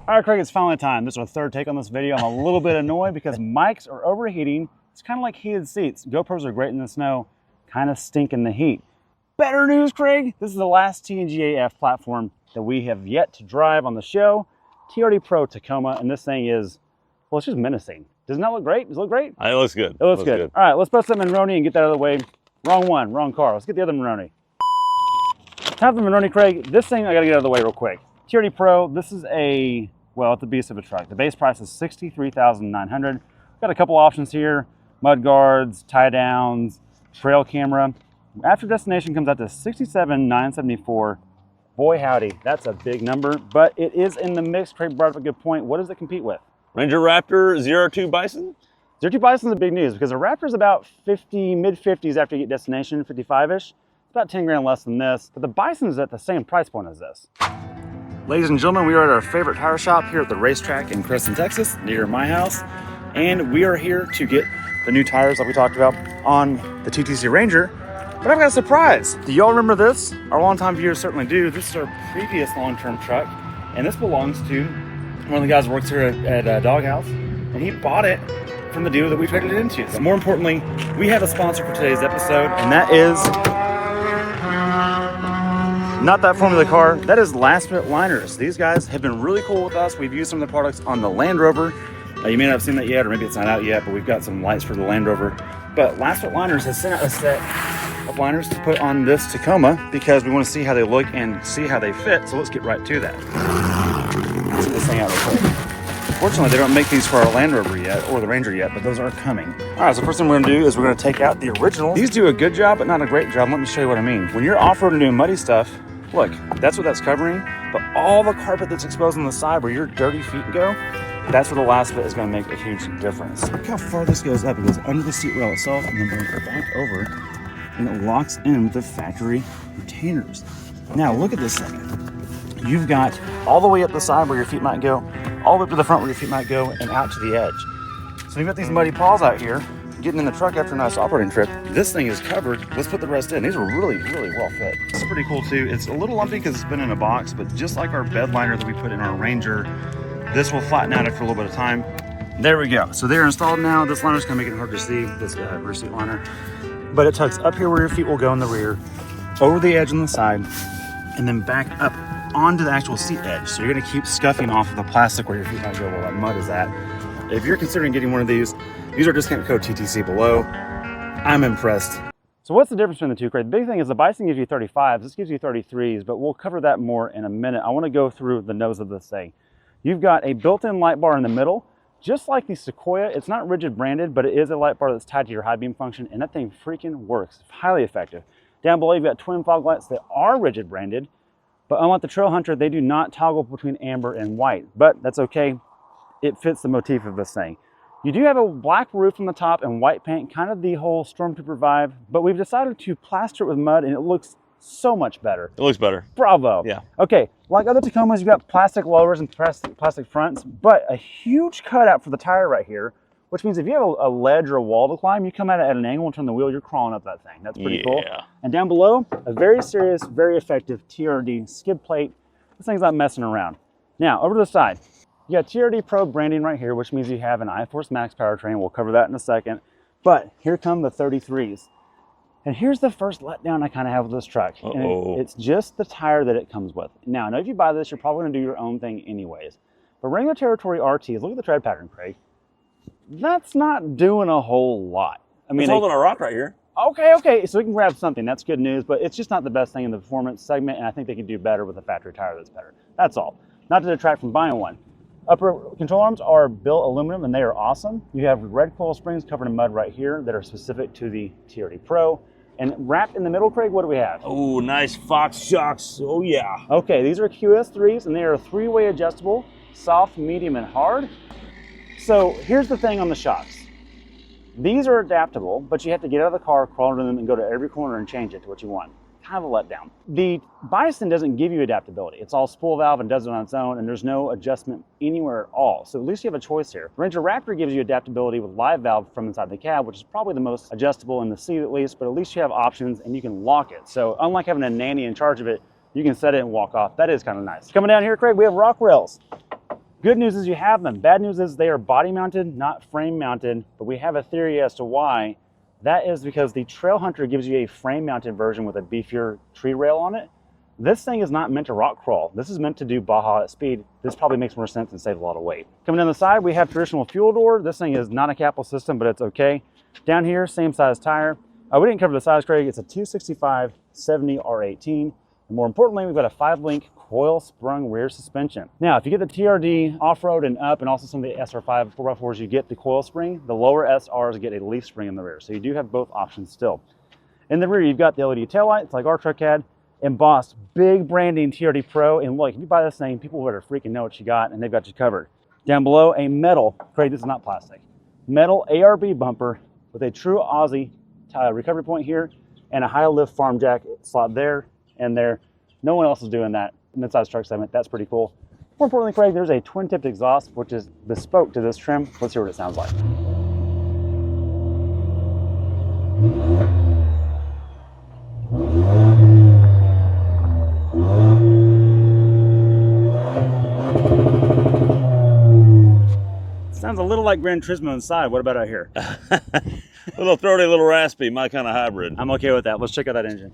All right, Craig, it's finally time. This is our third take on this video. I'm a little bit annoyed because mics are overheating. It's kind of like heated seats. GoPros are great in the snow, kind of stink in the heat. Better news, Craig. This is the last TNGA-F platform that we have yet to drive on the show. TRD PRO Tacoma, and this thing is, well, it's just menacing. Doesn't that look great? Does it look great? It looks good. It looks good. All right, let's put some Monroney and get that out of the way. Wrong one, wrong car. Let's get the other Monroney. Time for Monroney, Craig. This thing I gotta get out of the way real quick. TRD PRO, this is a, well, it's a beast of a truck. The base price is $63,900. Got a couple options here: mud guards, tie downs, trail camera. After destination comes out to $67,974. Boy howdy, that's a big number, but it is in the mix. Craig brought up a good point. What does it compete with? Ranger Raptor 02 Bison? 02 Bison is big news because a Raptor is about 50, mid-50s after you get destination, 55-ish. It's about 10 grand less than this, but the Bison is at the same price point as this. Ladies and gentlemen, we are at our favorite tire shop here at the racetrack in Creston, Texas, near my house. And we are here to get the new tires like we talked about on the TTC Ranger. But I've got a surprise. Do y'all remember this? Our longtime viewers certainly do. This is our previous long-term truck, and this belongs to one of the guys who works here at Doghouse, and he bought it from the dealer that we traded it into. So more importantly, we have a sponsor for today's episode, and that is not that Formula car, that is Lasfit liners. These guys have been really cool with us. We've used some of their products on the Land Rover. You may not have seen that yet, or maybe it's not out yet, but we've got some lights for the Land Rover. But Lasfit liners has sent out a set of liners to put on this Tacoma because we want to see how they look and see how they fit. So let's get right to that. Let's get this thing out real quick. Fortunately, they don't make these for our Land Rover yet, or the Ranger yet, but those are coming. All right, so first thing we're gonna do is we're gonna take out the originals. These do a good job, but not a great job. Let me show you what I mean. When you're off-roading doing muddy stuff, look, that's what that's covering, but all the carpet that's exposed on the side where your dirty feet go, that's where the Lasfit is gonna make a huge difference. Look how far this goes up. It goes under the seat rail itself and then brings it back over, and it locks in with the factory retainers. Now look at this thing. You've got all the way up the side where your feet might go, all the way up to the front where your feet might go, and out to the edge. So you've got these muddy paws out here, getting in the truck after a nice operating trip. This thing is covered. Let's put the rest in. These are really, really well fit. This is pretty cool too. It's a little lumpy because it's been in a box, but just like our bed liner that we put in our Ranger, this will flatten out after a little bit of time. There we go. So they're installed now. This liner's gonna make it hard to see, this rear seat liner. But it tucks up here where your feet will go in the rear, over the edge on the side, and then back up onto the actual seat edge. So you're gonna keep scuffing off of the plastic where your feet might go where that mud is at. If you're considering getting one of these, use our discount code TTC below. I'm impressed. So what's the difference between the two, Craig? The big thing is the Bison gives you 35s, this gives you 33s, but we'll cover that more in a minute. I wanna go through the nose of this thing. You've got a built-in light bar in the middle. Just like the Sequoia, it's not rigid branded, but it is a light bar that's tied to your high beam function, and that thing freaking works. It's highly effective. Down below, you've got twin fog lights that are rigid branded, but unlike the Trailhunter, they do not toggle between amber and white, but that's okay. It fits the motif of this thing. You do have a black roof on the top and white paint, kind of the whole Stormtrooper vibe, but we've decided to plaster it with mud, and it looks so much better. It looks better. Bravo. Yeah. Okay, like other Tacomas, you've got plastic lowers and plastic fronts, but a huge cutout for the tire right here, which means if you have a ledge or a wall to climb, you come at it at an angle and turn the wheel, you're crawling up that thing. That's pretty cool. And down below, a very serious, very effective TRD skid plate. This thing's not messing around. Now, over to the side, you got TRD PRO branding right here, which means you have an iForce Max powertrain. We'll cover that in a second. But here come the 33s. And here's the first letdown I kind of have with this truck. And it's just the tire that it comes with. Now, I know if you buy this, you're probably gonna do your own thing anyways. But regular territory RTs, look at the tread pattern, Craig. That's not doing a whole lot. I mean, it's holding a rock right here. Okay, so we can grab something. That's good news, but it's just not the best thing in the performance segment, and I think they can do better with a factory tire that's better. That's all. Not to detract from buying one. Upper control arms are built aluminum, and they are awesome. You have red coil springs covered in mud right here that are specific to the TRD PRO. And wrapped in the middle, Craig, what do we have? Oh, nice Fox shocks. Oh, yeah. Okay, these are QS3s, and they are three-way adjustable, soft, medium, and hard. So here's the thing on the shocks. These are adaptable, but you have to get out of the car, crawl into them, and go to every corner and change it to what you want. Kind of a letdown. The Bison doesn't give you adaptability. It's all spool valve and does it on its own, and there's no adjustment anywhere at all. So at least you have a choice here. Ranger Raptor gives you adaptability with live valve from inside the cab, which is probably the most adjustable in the seat at least, but at least you have options and you can lock it. So unlike having a nanny in charge of it, you can set it and walk off. That is kind of nice. Coming down here, Craig, we have rock rails. Good news is you have them. Bad news is they are body mounted, not frame mounted, but we have a theory as to why. That is because the Trailhunter gives you a frame mounted version with a beefier tree rail on it. This thing is not meant to rock crawl. This is meant to do Baja at speed. This probably makes more sense and saves a lot of weight. Coming down the side, we have traditional fuel door. This thing is not a capital system, but it's okay. Down here, same size tire. We didn't cover the size, Craig. It's a 265/70 R18. And more importantly, we've got a 5-link coil sprung rear suspension. Now, if you get the TRD off-road and up, and also some of the SR5 4x4s, you get the coil spring. The lower SRs get a leaf spring in the rear. So you do have both options still. In the rear, you've got the LED taillights like our truck had, embossed big branding TRD Pro. And look, if you buy this thing, people better freaking know what you got, and they've got you covered. Down below, a metal, Craig, this is not plastic, metal ARB bumper with a true Aussie recovery point here and a high lift farm jack slot there and there. No one else is doing that in the midsize truck segment. That's pretty cool. More importantly, Craig, there's a twin tipped exhaust, which is bespoke to this trim. Let's hear what it sounds like. Sounds a little like Gran Turismo inside. What about out here? A little throaty, a little raspy, my kind of hybrid. I'm okay with that. Let's check out that engine.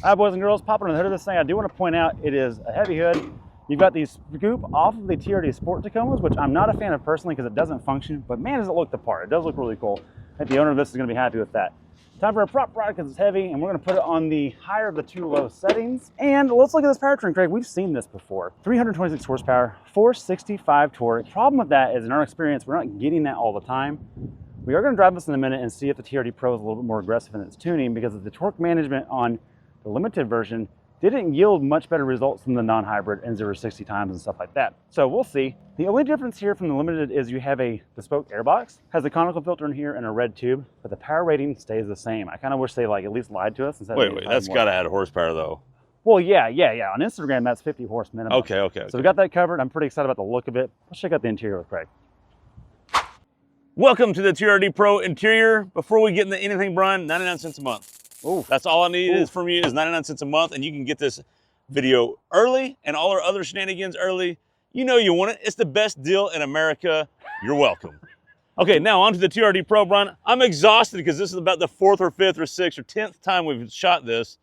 All right, boys and girls, popping on the hood of this thing, I do want to point out it is a heavy hood. You've got the scoop off of the TRD Sport Tacomas, which I'm not a fan of personally because it doesn't function, but man, does it look the part. It does look really cool. I think the owner of this is going to be happy with that. Time for a prop ride because it's heavy, and we're going to put it on the higher of the two low settings. And let's look at this powertrain, Craig. We've seen this before. 326 horsepower, 465 torque. Problem with that is, in our experience, we're not getting that all the time. We are going to drive this in a minute and see if the TRD Pro is a little bit more aggressive in its tuning, because of the torque management on the limited version didn't yield much better results than the non-hybrid and 0-60 times and stuff like that. So we'll see. The only difference here from the limited is you have a bespoke airbox, has a conical filter in here and a red tube, but the power rating stays the same. I kind of wish they like at least lied to us. Wait, that's got to add horsepower though. Well, yeah. On Instagram, that's 50 horse minimum. Okay. So we got that covered. I'm pretty excited about the look of it. Let's check out the interior with Craig. Welcome to the TRD Pro interior. Before we get into anything, Brian, 99 cents a month. Ooh. That's all I need is from you is 99 cents a month, and you can get this video early and all our other shenanigans early. You know you want it. It's the best deal in America. You're welcome. Okay, now on to the TRD Pro, Brian. I'm exhausted because this is about the 4th or 5th or 6th or 10th time we've shot this.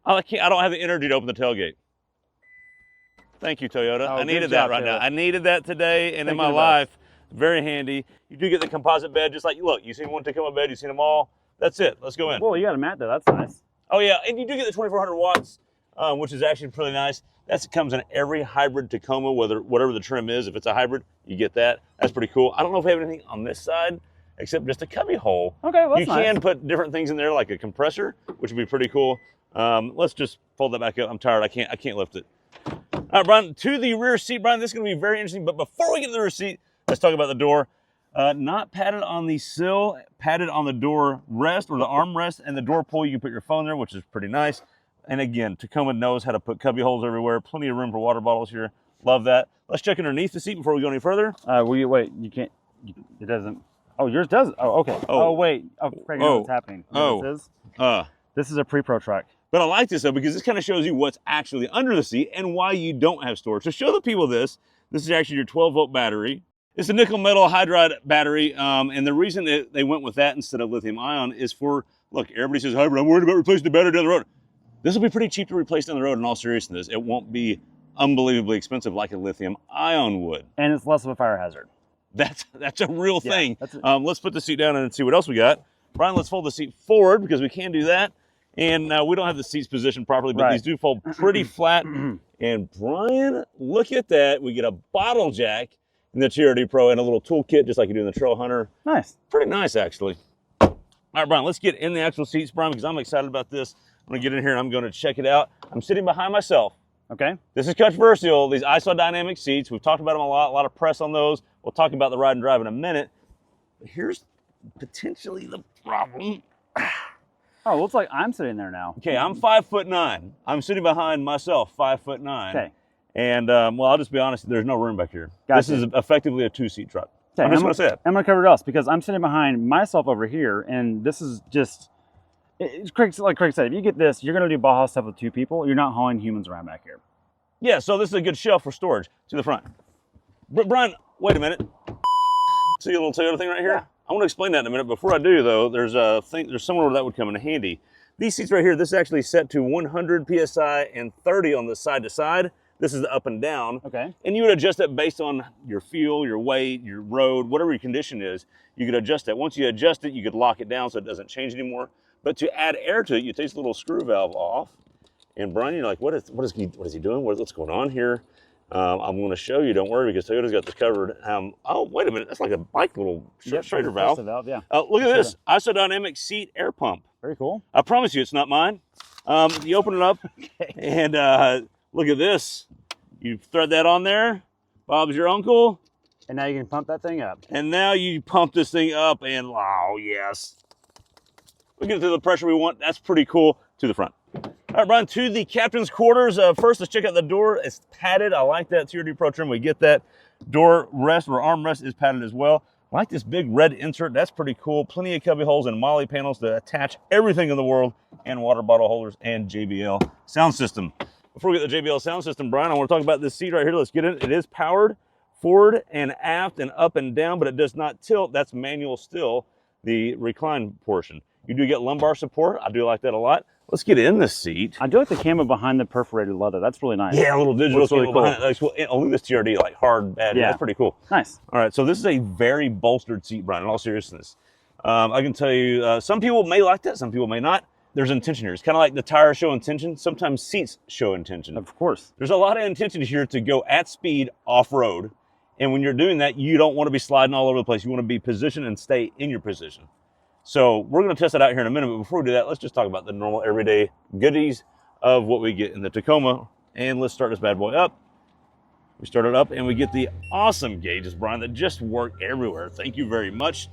I don't have the energy to open the tailgate. Thank you, Toyota. I needed that right now. I needed that today and in my life. Very handy. You do get the composite bed, just like, look, you've seen one Tacoma bed, you've seen them all. That's it. Let's go in. Well, you got a mat there. That's nice. Oh, yeah. And you do get the 2400 watts, which is actually pretty nice. That comes in every hybrid Tacoma, whatever the trim is. If it's a hybrid, you get that. That's pretty cool. I don't know if we have anything on this side except just a cubby hole. Okay, well, that's You can put different things in there, like a compressor, which would be pretty cool. Let's just fold that back up. I'm tired. I can't lift it. All right, Brian, to the rear seat, Brian. This is going to be very interesting. But before we get to the rear seat, let's talk about the door. Not padded on the sill, padded on the door rest or the arm rest and the door pull. You can put your phone there, which is pretty nice. And again, Tacoma knows how to put cubby holes everywhere. Plenty of room for water bottles here. Love that. Let's check underneath the seat before we go any further. Wait, you can't, it doesn't. Oh, yours does. Oh, okay. Oh, wait. Oh, Craig, you know what's happening. You know what this is? This is a pre-pro truck. But I like this though, because this kind of shows you what's actually under the seat and why you don't have storage. So show the people this. This is actually your 12-volt battery. It's a nickel metal hydride battery, and the reason that they went with that instead of lithium ion is for, look, everybody says hybrid, I'm worried about replacing the battery down the road. This will be pretty cheap to replace down the road in all seriousness. It won't be unbelievably expensive like a lithium ion would. And it's less of a fire hazard. That's a real thing. Let's put the seat down and see what else we got. Brian, let's fold the seat forward because we can do that. And we don't have the seats positioned properly, but these do fold pretty flat. And Brian, look at that. We get a bottle jack in the TRD Pro and a little toolkit, just like you do in the Trailhunter. Nice. Pretty nice, actually. All right, Brian, let's get in the actual seats, Brian, because I'm excited about this. I'm gonna get in here and I'm gonna check it out. I'm sitting behind myself. Okay. This is controversial, these isodynamic seats. We've talked about them a lot of press on those. We'll talk about the ride and drive in a minute. But here's potentially the problem. Oh, looks like I'm sitting there now. Okay, I'm 5'9". I'm sitting behind myself, 5'9". Okay. And, well, I'll just be honest, there's no room back here. Gotcha. This is effectively a 2-seat truck. Okay, I'm just going to say it. I'm going to cover it else because I'm sitting behind myself over here, and this is just, like Craig said, if you get this, you're going to do Baja stuff with 2 people. You're not hauling humans around back here. Yeah, so this is a good shelf for storage to the front. Brian, wait a minute. See a little Toyota thing right here? Yeah. I want to explain that in a minute. Before I do, though, there's somewhere where that would come in handy. These seats right here, this is actually set to 100 PSI and 30 on the side to side. This is the up and down. Okay. And you would adjust it based on your fuel, your weight, your road, whatever your condition is. You could adjust that. Once you adjust it, you could lock it down so it doesn't change anymore. But to add air to it, you take this little screw valve off. And Brian, you're like, what is he doing? What's going on here? I'm going to show you. Don't worry, because Toyota's got this covered. Oh, wait a minute. That's like a bike little straighter valve. Yeah. Look at this. Isodynamic seat air pump. Very cool. I promise you it's not mine. You open it up and look at this. You thread that on there. Bob's your uncle. And now you can pump that thing up. And now you pump this thing up and, oh, yes. We get it to the pressure we want. That's pretty cool. To the front. All right, Brian, to the captain's quarters. First, let's check out the door. It's padded. I like that TRD Pro trim. We get that. Door rest or armrest is padded as well. I like this big red insert. That's pretty cool. Plenty of cubby holes and MOLLE panels to attach everything in the world, and water bottle holders and JBL sound system. Before we get the JBL sound system, Brian, I want to talk about this seat right here. Let's get it. It is powered forward and aft and up and down, but it does not tilt. That's manual still, the recline portion. You do get lumbar support. I do like that a lot. Let's get in the seat. I do like the camo behind the perforated leather. That's really nice. Yeah, a little digital really camo cool. behind it. That's cool. And only this TRD, like hard, bad. Yeah. That's pretty cool. Nice. All right, so this is a very bolstered seat, Brian, in all seriousness. I can tell you, some people may like that, some people may not. There's intention here. It's kind of like the tires show intention. Sometimes seats show intention. Of course. There's a lot of intention here to go at speed off-road. And when you're doing that, you don't want to be sliding all over the place. You want to be positioned and stay in your position. So we're going to test it out here in a minute, but before we do that, let's just talk about the normal everyday goodies of what we get in the Tacoma. And let's start this bad boy up. We start it up and we get the awesome gauges, Brian, that just work everywhere. Thank you very much,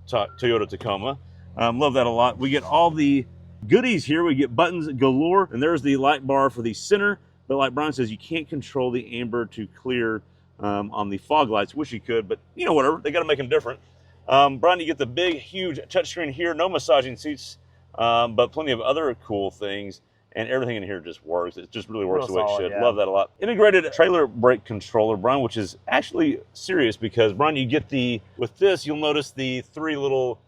Toyota Tacoma. Love that a lot. We get all the goodies here. We get buttons galore, and there's the light bar for the center. But like Brian says, you can't control the amber to clear on the fog lights. Wish you could, but you know, whatever. They got to make them different. Brian, you get the big, huge touchscreen here. No massaging seats, but plenty of other cool things. And everything in here just works. It just really works the way it should. Yeah. Love that a lot. Integrated trailer brake controller, Brian, which is actually serious because, Brian, you get with this, you'll notice the 3 little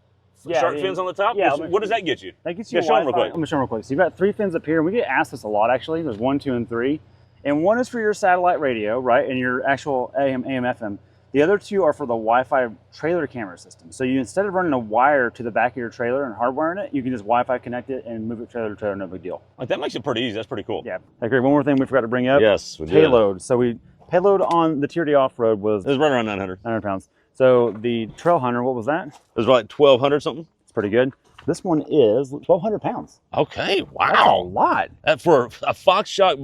shark fins on the top. Yeah. What does that get you? That gets you show them real quick. Let me show them real quick. So you've got 3 fins up here, and we get asked this a lot, actually. There's 1, 2, and 3. And 1 is for your satellite radio, right, and your actual AM, FM. The other 2 are for the Wi-Fi trailer camera system. So you, instead of running a wire to the back of your trailer and hardwiring it, you can just Wi-Fi connect it and move it trailer to trailer, no big deal. Like, that makes it pretty easy. That's pretty cool. Yeah. Okay, one more thing we forgot to bring up. Yes, we did. Payload. So payload on the TRD off-road was... It was right around 900. 900 pounds. So the Trailhunter, what was that? It was like 1,200 something. It's pretty good. This one is 1,200 pounds. Okay, wow. That's a lot. For a Fox Shock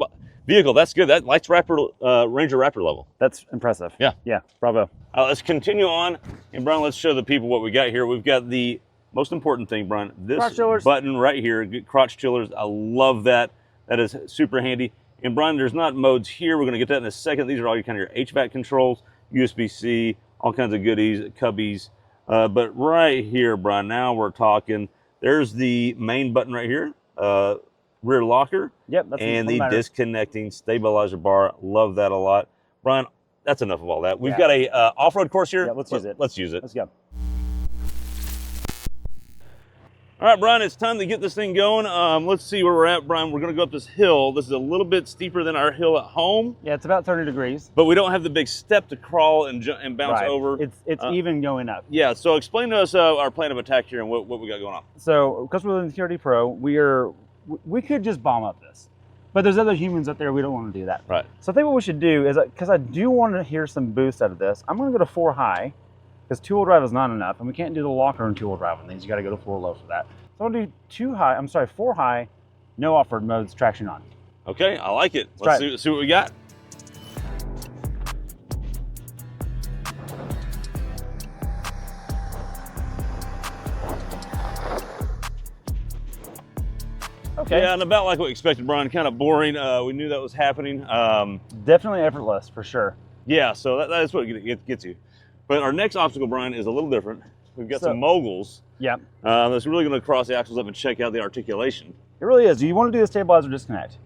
vehicle, that's good. That lights Raptor, Ranger Raptor level. That's impressive. Yeah. Yeah, bravo. Let's continue on. And Brian, let's show the people what we got here. We've got the most important thing, Brian. This button right here, crotch chillers. I love that. That is super handy. And Brian, there's not modes here. We're going to get that in a second. These are all your kind of your HVAC controls, USB-C, all kinds of goodies, cubbies. But right here, Brian, now we're talking. There's the main button right here. Rear locker. Yep, that's and the disconnecting stabilizer bar. Love that a lot. Brian, that's enough of all that. We've got a off-road course here. Yeah, let's use it. Let's use it. Let's go. All right, Brian, it's time to get this thing going. Let's see where we're at, Brian. We're going to go up this hill. This is a little bit steeper than our hill at home. Yeah, it's about 30 degrees. But we don't have the big step to crawl and bounce over. It's even going up. Yeah, so explain to us our plan of attack here and what we got going on. So, because we're in the TRD Pro, we could just bomb up this. But there's other humans up there, we don't want to do that. Right. So I think what we should do is, because I do want to hear some boost out of this, I'm going to go to 4 high, because 2-wheel drive is not enough, and we can't do the locker and 2-wheel drive on these. You got to go to 4 low for that. So I'm going to do 4 high, no off-road modes, traction on. Okay, I like it. Let's see what we got. Okay. Yeah, and about like what we expected, Brian. Kind of boring. We knew that was happening. Definitely effortless, for sure. Yeah, so that's what it gets you. But our next obstacle, Brian, is a little different. We've got some moguls. Yeah. That's really going to cross the axles up and check out the articulation. It really is. Do you want to do the stabilizer disconnect?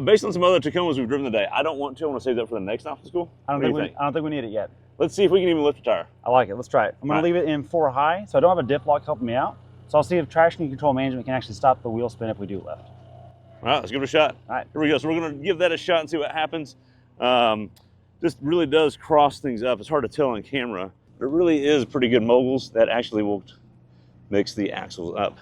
Based on some other Tacomas we've driven today, I don't want to. I want to save that for the next obstacle. I don't think we need it yet. Let's see if we can even lift a tire. I like it. Let's try it. I'm going to leave it in 4 high, so I don't have a diff lock helping me out. So I'll see if traction control management can actually stop the wheel spin if we do lift. All right, let's give it a shot. All right. Here we go. So we're going to give that a shot and see what happens. This really does cross things up. It's hard to tell on camera, but it really is pretty good moguls that actually will mix the axles up.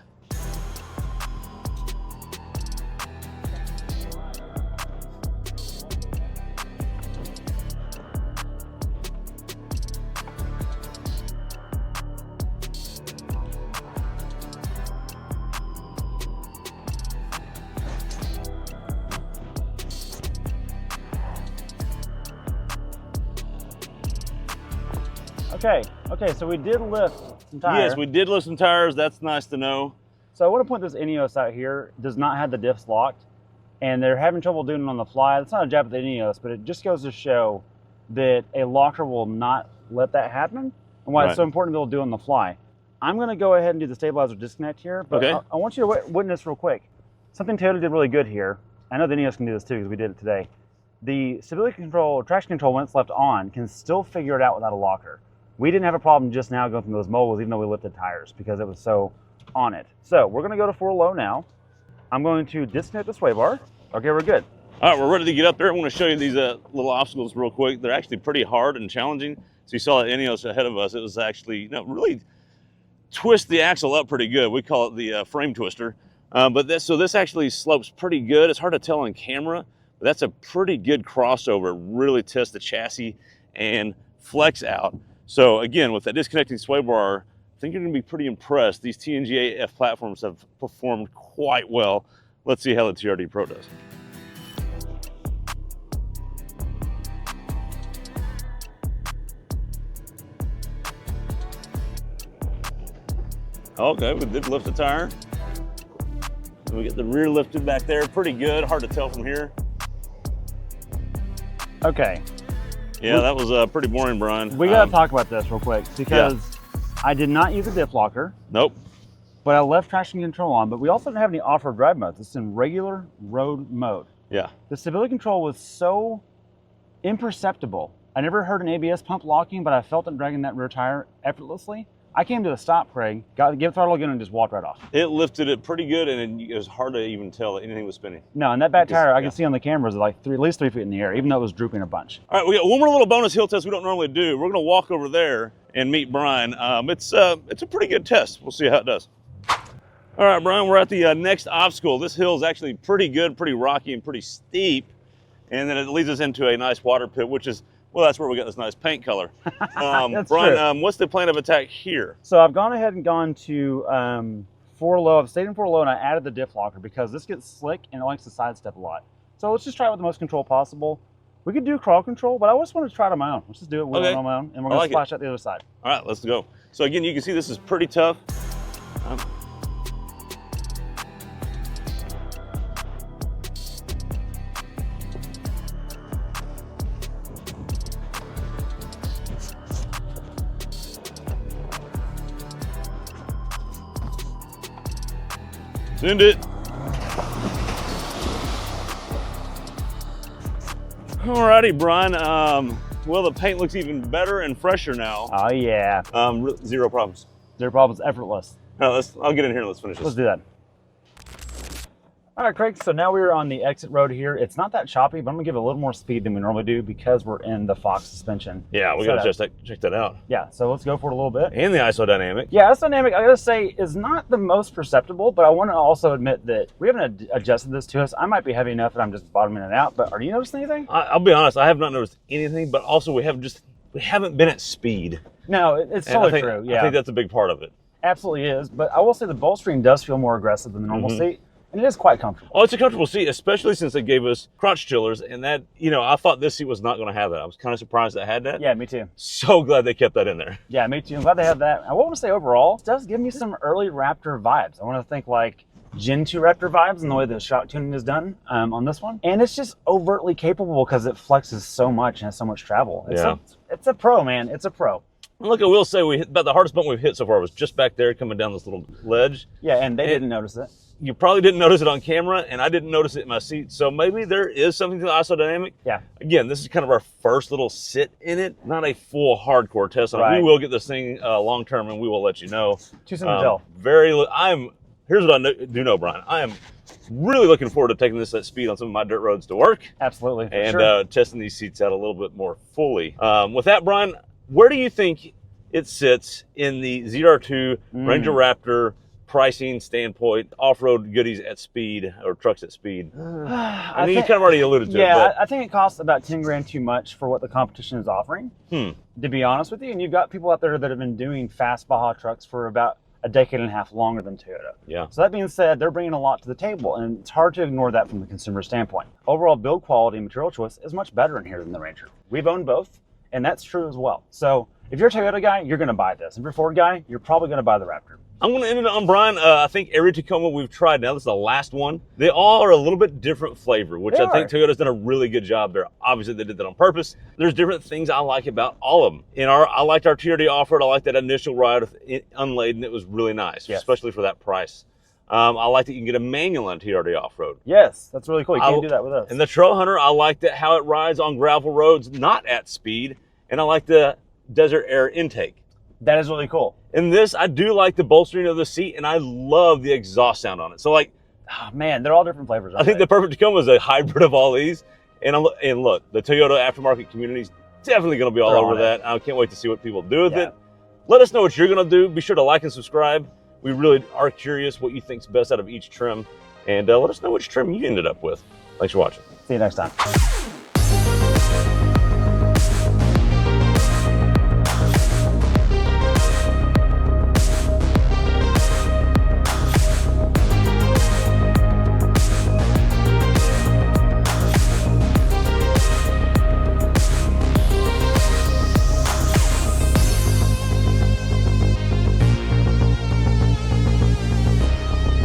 Okay, so we did lift some tires. Yes, we did lift some tires. That's nice to know. So I want to point this Ineos out here. Does not have the diffs locked, and they're having trouble doing it on the fly. That's not a jab at the Ineos, but it just goes to show that a locker will not let that happen, and why it's so important to be able to do it on the fly. I'm going to go ahead and do the stabilizer disconnect here, but I want you to witness real quick. Something Toyota did really good here. I know the Ineos can do this too because we did it today. The stability control, traction control, when it's left on, can still figure it out without a locker. We didn't have a problem just now going from those moguls, even though we lifted tires, because it was so on it. So we're going to go to 4 low now. I'm going to disconnect the sway bar. Okay, we're good. All right, we're ready to get up there. I want to show you these little obstacles real quick. They're actually pretty hard and challenging. So you saw that Ineos ahead of us. It was actually, really twist the axle up pretty good. We call it the frame twister. So this actually slopes pretty good. It's hard to tell on camera, but that's a pretty good crossover. Really test the chassis and flex out. So again, with that disconnecting sway bar, I think you're going to be pretty impressed. These TNGA-F platforms have performed quite well. Let's see how the TRD Pro does. Okay, we did lift the tire. We get the rear lifted back there, pretty good. Hard to tell from here. Okay. Yeah, that was pretty boring, Brian. We got to talk about this real quick because I did not use a diff locker. Nope. But I left traction control on, but we also didn't have any off-road drive modes. It's in regular road mode. Yeah. The stability control was so imperceptible. I never heard an ABS pump locking, but I felt it dragging that rear tire effortlessly. I came to a stop, Craig, give throttle again and just walked right off. It lifted it pretty good, and it was hard to even tell that anything was spinning. No, and that back tire, I can see on the cameras, like at least 3 feet in the air, even though it was drooping a bunch. All right, we got one more little bonus hill test we don't normally do. We're gonna walk over there and meet Brian. It's a pretty good test. We'll see how it does. All right, Brian, we're at the next obstacle. This hill is actually pretty good, pretty rocky, and pretty steep. And then it leads us into a nice water pit, which is, well, that's where we got this nice paint color. Brian, what's the plan of attack here? So I've gone ahead and gone to 4 low. I've stayed in 4 low, and I added the diff locker because this gets slick and it likes to sidestep a lot. So let's just try it with the most control possible. We could do crawl control, but I just want to try it on my own. Let's just do it on my own, and we're going to splash out the other side. All right, let's go. So again, you can see this is pretty tough. Send it. Alrighty, Brian. Well, the paint looks even better and fresher now. Oh yeah. Zero problems. Zero problems, effortless. All right, I'll get in here and let's finish this. Let's do that. All right, Craig, so now we're on the exit road here. It's not that choppy, but I'm gonna give it a little more speed than we normally do because we're in the Fox suspension. Yeah, we gotta check that out. Yeah, so let's go for it a little bit. And the isodynamic. Yeah, isodynamic, I gotta say, is not the most perceptible, but I wanna also admit that we haven't adjusted this to us. I might be heavy enough that I'm just bottoming it out, but are you noticing anything? I'll be honest, I have not noticed anything, but also we haven't been at speed. No, it's totally true, yeah. I think that's a big part of it. Absolutely is, but I will say the Gulfstream does feel more aggressive than the normal seat. And it is quite comfortable. Oh, it's a comfortable seat, especially since they gave us crotch chillers. And that, I thought this seat was not going to have that. I was kind of surprised it had that. Yeah, me too. So glad they kept that in there. Yeah, me too. I'm glad they have that. I want to say overall, it does give me some early Raptor vibes. I want to think like Gen 2 Raptor vibes in the way the shock tuning is done on this one. And it's just overtly capable because it flexes so much and has so much travel. It's a pro, man. It's a pro. Look, I will say about the hardest bump we've hit so far was just back there coming down this little ledge. Yeah, and they didn't notice it. you probably didn't notice it on camera, and I didn't notice it in my seat. So maybe there is something to the isodynamic. Yeah. Again, this is kind of our first little sit in it, not a full hardcore test on it. We will get this thing long term, and we will let you know. Too soon to tell. Here's what I do know, Brian. I am really looking forward to taking this at speed on some of my dirt roads to work. Absolutely. And testing these seats out a little bit more fully. With that, Brian, where do you think it sits in the ZR2 Ranger Raptor pricing standpoint, off-road goodies at speed or trucks at speed? I mean, you kind of already alluded to it. Yeah, I think it costs about 10 grand too much for what the competition is offering, to be honest with you. And you've got people out there that have been doing fast Baja trucks for about a decade and a half longer than Toyota. Yeah. So that being said, they're bringing a lot to the table, and it's hard to ignore that from the consumer standpoint. Overall build quality and material choice is much better in here than the Ranger. We've owned both, and that's true as well. So if you're a Toyota guy, you're going to buy this. If you're a Ford guy, you're probably going to buy the Raptor. I'm going to end it on, Brian. I think every Tacoma we've tried now, this is the last one. They all are a little bit different flavor, which I think Toyota's done a really good job there. Obviously, they did that on purpose. There's different things I like about all of them. I liked our TRD off-road. I liked that initial ride with it unladen. It was really nice, especially for that price. I like that you can get a manual on TRD off-road. Yes, that's really cool. You can't do that with us. And the Trailhunter, I like that how it rides on gravel roads, not at speed. And I like the desert air intake. That is really cool. In this, I do like the bolstering of the seat, and I love the exhaust sound on it. So, like, oh, man, they're all different flavors. I think the perfect Tacoma is a hybrid of all these. And look, the Toyota aftermarket community is definitely going to be all over that. I can't wait to see what people do with it. Let us know what you're going to do. Be sure to like and subscribe. We really are curious what you think's best out of each trim, and let us know which trim you ended up with. Thanks for watching. See you next time.